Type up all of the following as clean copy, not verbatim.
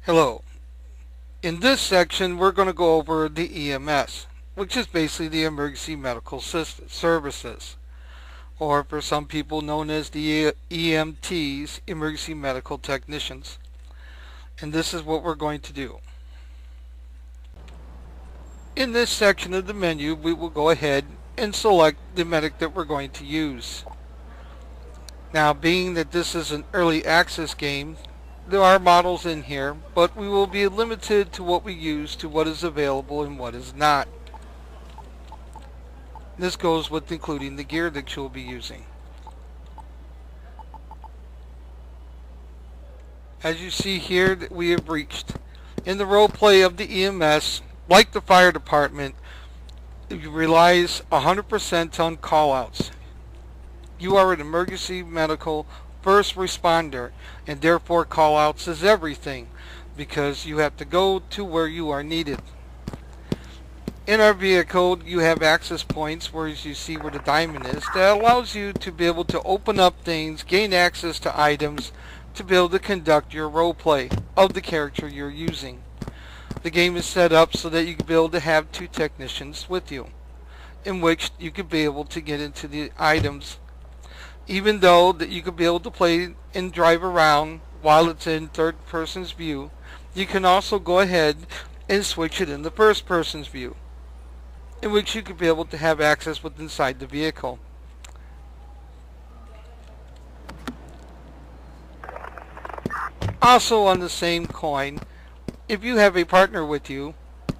Hello. In this section, we're going to go over the EMS, which is basically the Emergency Medical Services, or for some people known as the EMTs, Emergency Medical Technicians. And this is what we're going to do. In this section of the menu, we will go ahead and select the medic that we're going to use. Now, being that this is an early access game, there are models in here, but we will be limited to what we use to what is available and what is not. This goes with including the gear that you'll be using. As you see here, that we have reached in the role play of the EMS, like the fire department, it relies 100% on call-outs. You are an emergency medical first responder, and therefore call-outs is everything, because you have to go to where you are needed. In our vehicle, you have access points where you see where the diamond is that allows you to be able to open up things, gain access to items, to be able to conduct your role play of the character you're using. The game is set up so that you can be able to have two technicians with you, in which you could be able to get into the items, even though that you could be able to play and drive around while it's in third person's view. You can also go ahead and switch it in the first person's view, in which you could be able to have access with inside the vehicle. Also on the same coin, if you have a partner with you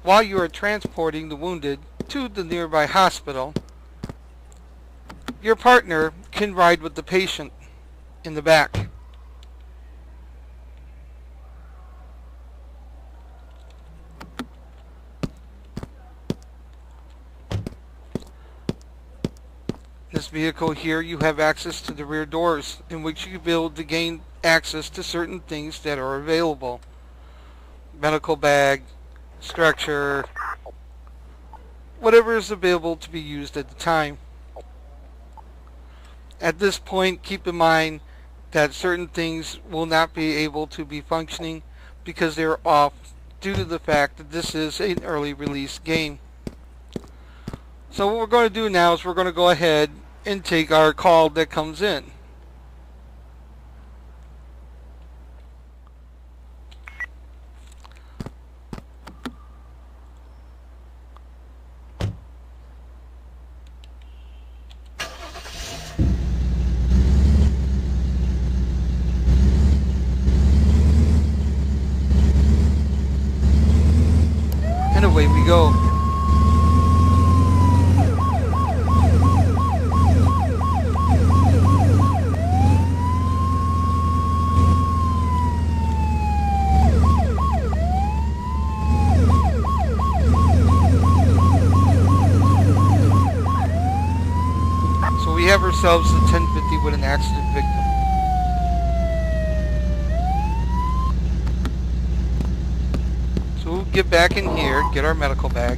while you are transporting the wounded to the nearby hospital, your partner can ride with the patient in the back. This vehicle here, you have access to the rear doors, in which you can be able to gain access to certain things that are available. Medical bag, stretcher, whatever is available to be used at the time. At this point, keep in mind that certain things will not be able to be functioning because they're off due to the fact that this is an early release game. So what we're going to do now is we're going to go ahead and take our call that comes in. And away we go. So we have ourselves a 1050 with an accident victim. So we'll get back in here, get our medical bag.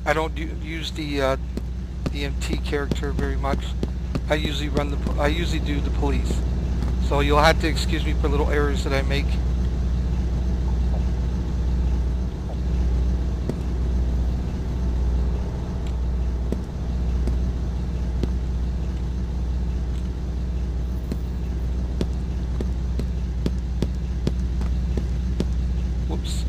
I don't use the EMT character very much. I usually do the police. So you'll have to excuse me for little errors that I make. Whoops.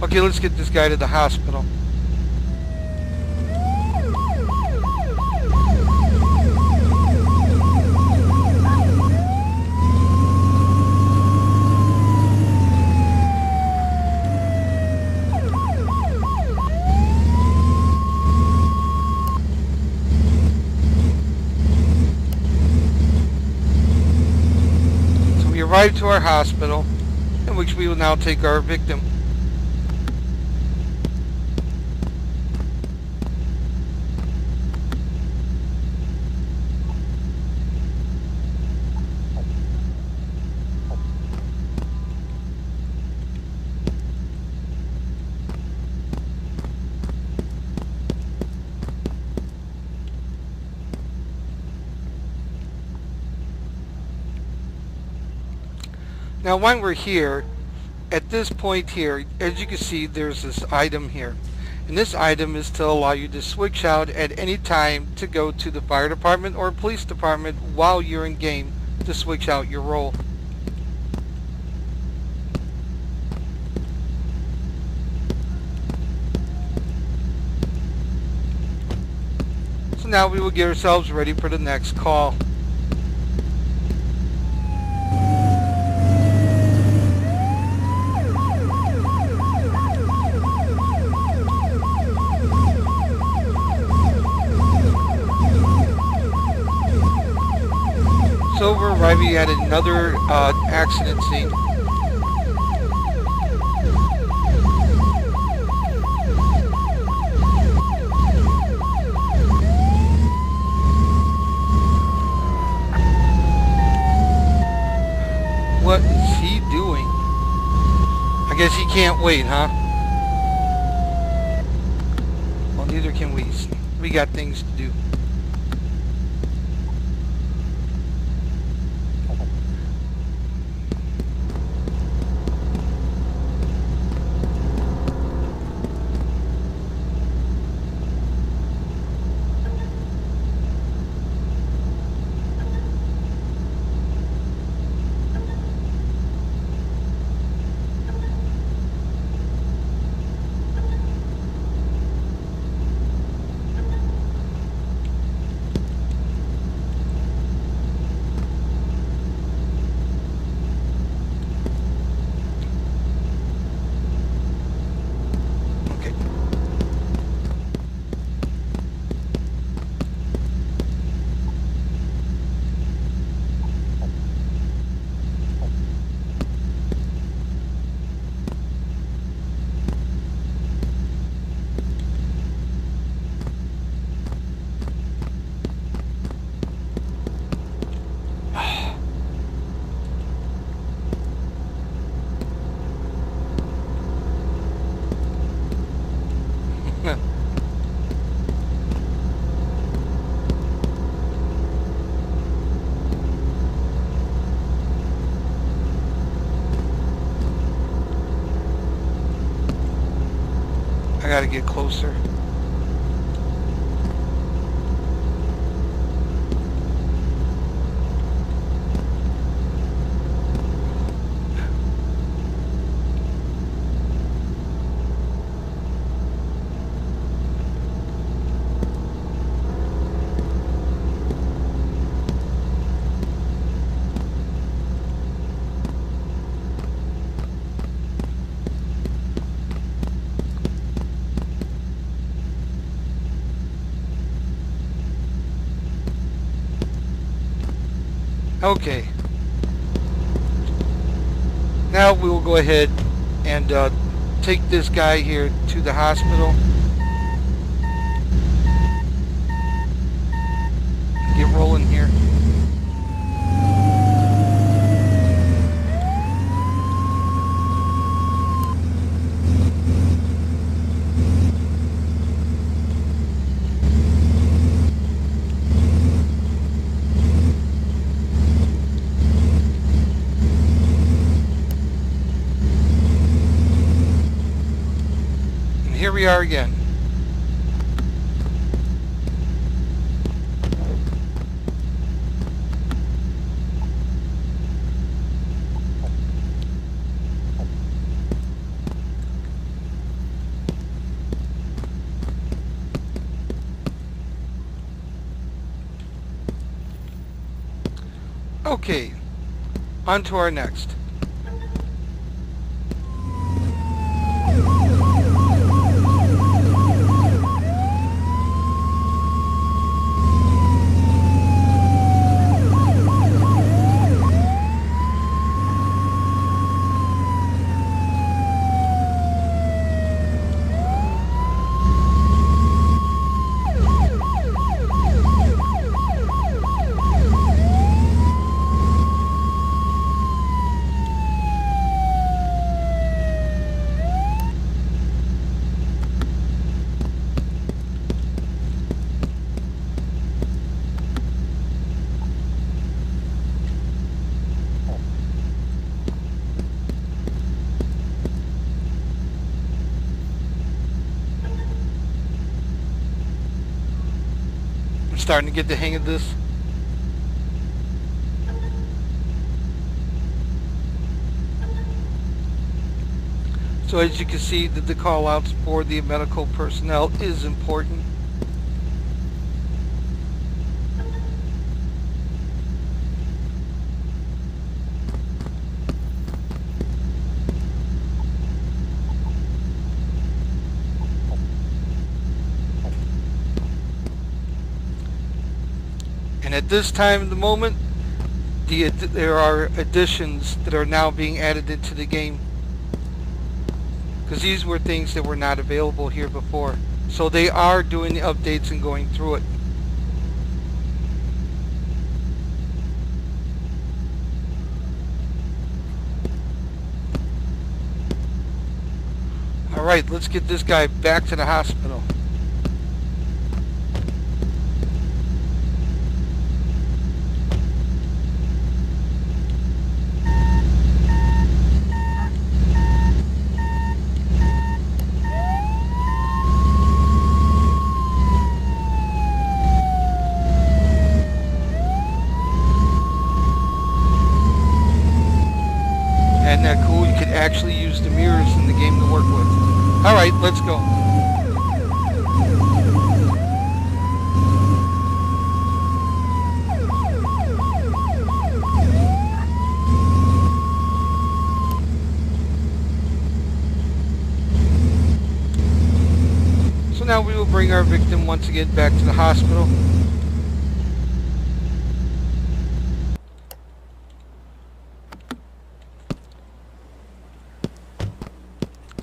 Okay, let's get this guy to the hospital. So we arrived to our hospital, in which we will now take our victim. Now when we're here, at this point here, as you can see, there's this item here. And this item is to allow you to switch out at any time to go to the fire department or police department while you're in game to switch out your role. So now we will get ourselves ready for the next call. So we're arriving at another accident scene. What is he doing? I guess he can't wait, huh? Well, neither can we. We got things to do. I gotta get closer. Okay. Now we will go ahead and take this guy here to the hospital. Get rolling here. Here we are again. Okay, on to our next. I'm starting to get the hang of this. So as you can see, that the call outs for the medical personnel is important. And at this time of the moment, there are additions that are now being added into the game, because these were things that were not available here before. So they are doing the updates and going through it. Alright, let's get this guy back to the hospital. Isn't that cool? You could actually use the mirrors in the game to work with. Alright, let's go. So now we will bring our victim once again back to the hospital.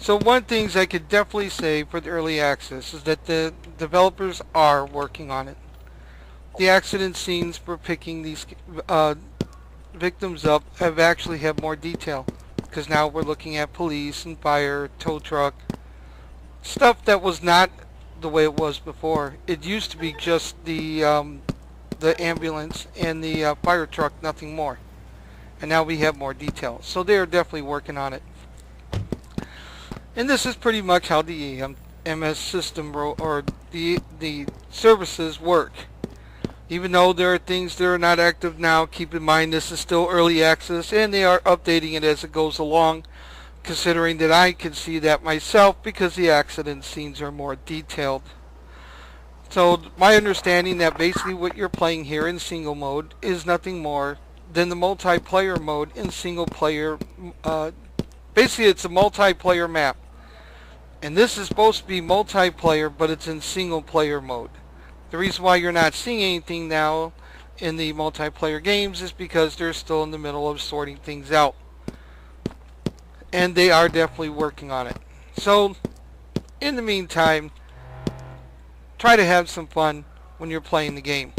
So one thing I could definitely say for the early access is that the developers are working on it. The accident scenes for picking these victims up have more detail, because now we're looking at police and fire, tow truck, stuff that was not the way it was before. It used to be just the ambulance and the fire truck, nothing more. And now we have more detail. So they are definitely working on it. And this is pretty much how the EMS system or the services work. Even though there are things that are not active now, keep in mind this is still early access and they are updating it as it goes along, considering that I can see that myself because the accident scenes are more detailed. So my understanding that basically what you're playing here in single mode is nothing more than the multiplayer mode in single player. Basically it's a multiplayer map. And this is supposed to be multiplayer, but it's in single player mode. The reason why you're not seeing anything now in the multiplayer games is because they're still in the middle of sorting things out. And they are definitely working on it. So, in the meantime, try to have some fun when you're playing the game.